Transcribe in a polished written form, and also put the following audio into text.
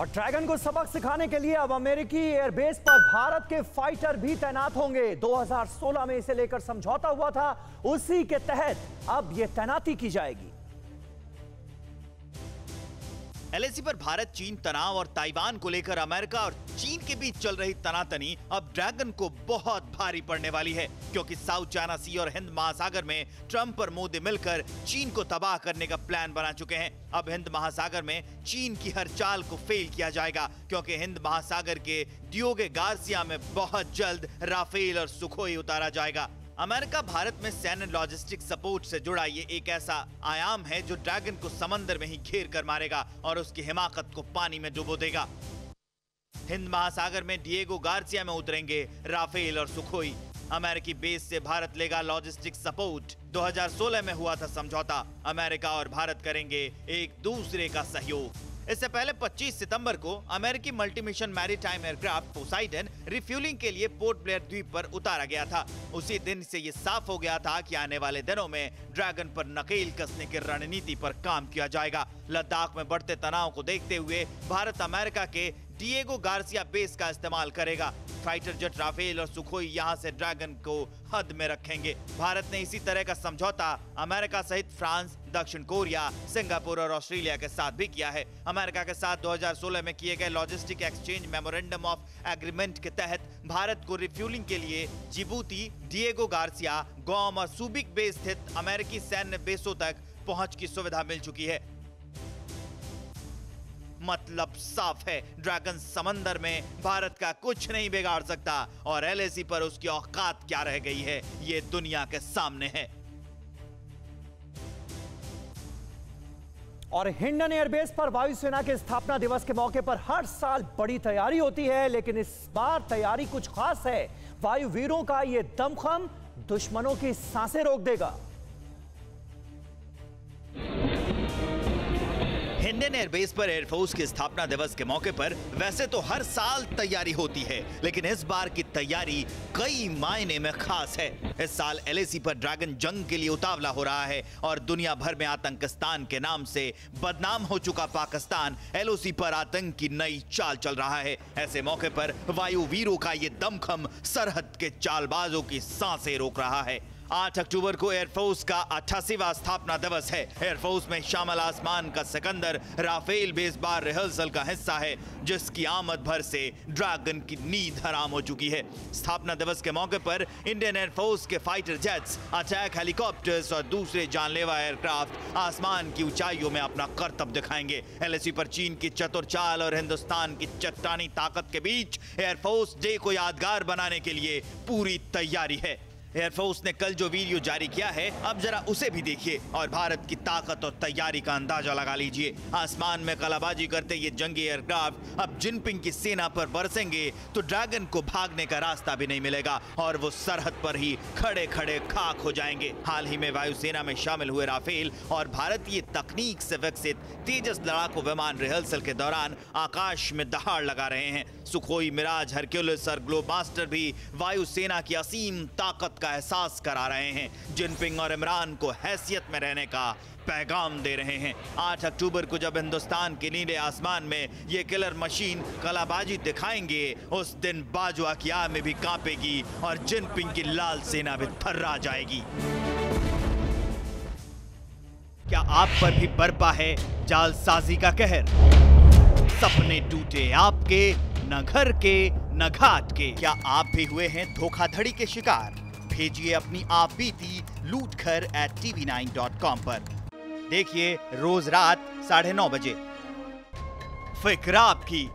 और ड्रैगन को सबक सिखाने के लिए अब अमेरिकी एयरबेस पर भारत के फाइटर भी तैनात होंगे। 2016 में इसे लेकर समझौता हुआ था, उसी के तहत अब यह तैनाती की जाएगी। एलएसी पर भारत चीन तनाव और ताइवान को लेकर अमेरिका और चीन के बीच चल रही तनातनी अब ड्रैगन को बहुत भारी पड़ने वाली है, क्योंकि साउथ चाइना सी और हिंद महासागर में ट्रंप और मोदी मिलकर चीन को तबाह करने का प्लान बना चुके हैं। अब हिंद महासागर में चीन की हर चाल को फेल किया जाएगा, क्योंकि हिंद महासागर के डियोगो गार्सिया में बहुत जल्द राफेल और सुखोई उतारा जाएगा। अमेरिका भारत में सैन्य लॉजिस्टिक सपोर्ट से जुड़ा ये एक ऐसा आयाम है जो ड्रैगन को समंदर में ही घेर कर मारेगा और उसकी हिमाकत को पानी में डुबो देगा। हिंद महासागर में डियोगो गार्सिया में उतरेंगे राफेल और सुखोई। अमेरिकी बेस से भारत लेगा लॉजिस्टिक सपोर्ट। 2016 में हुआ था समझौता। अमेरिका और भारत करेंगे एक दूसरे का सहयोग। इससे पहले 25 सितंबर को अमेरिकी मल्टीमिशन मैरीटाइम एयरक्राफ्ट पोसाइडन रिफ्यूलिंग के लिए पोर्ट ब्लेयर द्वीप पर उतारा गया था। उसी दिन से ये साफ हो गया था कि आने वाले दिनों में ड्रैगन पर नकेल कसने की रणनीति पर काम किया जाएगा। लद्दाख में बढ़ते तनाव को देखते हुए भारत अमेरिका के डियोगो गार्सिया बेस का इस्तेमाल करेगा। फाइटर जेट राफेल और सुखोई यहां से ड्रैगन को हद में रखेंगे। भारत ने इसी तरह का समझौता अमेरिका सहित फ्रांस, दक्षिण कोरिया, सिंगापुर और ऑस्ट्रेलिया के साथ भी किया है। अमेरिका के साथ 2016 में किए गए logistic exchange memorandum of agreement के तहत भारत को रिफ्यूलिंग के लिए जिबूती, डियोगो गार्सिया, गुआम और सुबिक बेस स्थित अमेरिकी सैन्य बेसों तक पहुंच की सुविधा मिल चुकी है। मतलब साफ है, ड्रैगन समंदर में भारत का कुछ नहीं बिगाड़ सकता और एलएसी पर उसकी औकात क्या रह गई है, ये दुनिया के सामने है। और हिंडन एयरबेस पर वायुसेना के स्थापना दिवस के मौके पर हर साल बड़ी तैयारी होती है, लेकिन इस बार तैयारी कुछ खास है। वायुवीरों का ये दमखम दुश्मनों की सांसें रोक देगा। हिंडन एयरबेस पर एयरफोर्स के स्थापना दिवस के मौके पर वैसे तो हर साल तैयारी होती है, लेकिन इस बार की तैयारी कई मायने में खास है। इस साल एलएसी पर ड्रैगन जंग के लिए उतावला हो रहा है और दुनिया भर में आतंकिस्तान के नाम से बदनाम हो चुका पाकिस्तान एलओसी पर आतंक की नई चाल चल रहा है। ऐसे मौके पर वायुवीरों का ये दमखम सरहद के चालबाजों की सांसें रोक रहा है। 8 अक्टूबर को एयरफोर्स का 88वां स्थापना दिवस है। एयरफोर्स में शामिल आसमान का सिकंदर राफेल बेस बार रिहर्सल का हिस्सा है, जिसकी आमद भर से ड्रैगन की नींद हराम हो चुकी है। स्थापना दिवस के मौके पर इंडियन एयरफोर्स के फाइटर जेट्स, अटैक हेलीकॉप्टर्स और दूसरे जानलेवा एयरक्राफ्ट आसमान की ऊंचाइयों में अपना करतब दिखाएंगे। एलएसी पर चीन की चतुर चाल और हिंदुस्तान की चट्टानी ताकत के बीच एयरफोर्स डे को यादगार बनाने के लिए पूरी तैयारी है। एयरफोर्स ने कल जो वीडियो जारी किया है, अब जरा उसे भी देखिए और भारत की ताकत और तैयारी का अंदाजा लगा लीजिए। आसमान में कलाबाजी करते ये जंगी एयरक्राफ्ट अब जिनपिंग की सेना पर बरसेंगे तो ड्रैगन को भागने का रास्ता भी नहीं मिलेगा और वो सरहद पर ही खड़े खड़े खाक हो जाएंगे। हाल ही में वायुसेना में शामिल हुए राफेल और भारतीय तकनीक से विकसित तेजस लड़ाकू विमान रिहर्सल के दौरान आकाश में दहाड़ लगा रहे हैं। सुखोई, मिराज, हरक्यूलिस और ग्लोबमास्टर भी वायुसेना की असीम ताकत का एहसास करा रहे हैं। जिनपिंग और इमरान को हैसियत में रहने का पैगाम दे रहे हैं। 8 अक्टूबर को जब हिंदुस्तान के नीले आसमान में ये किलर मशीन कलाबाजी दिखाएंगे, उस दिन बाजवा की आर्मी भी कांपेगी और जिनपिंग की लाल सेना भी थर्रा जाएगी। क्या आप पर भी बरपा है जालसाजी का कहर? सपने टूटे आपके, न घर के न घाट के। क्या आप भी हुए हैं धोखाधड़ी के शिकार? भेजिए अपनी आप बीती lootkhar@tv9.com पर। देखिए रोज रात 9:30 बजे। फिक्र आपकी।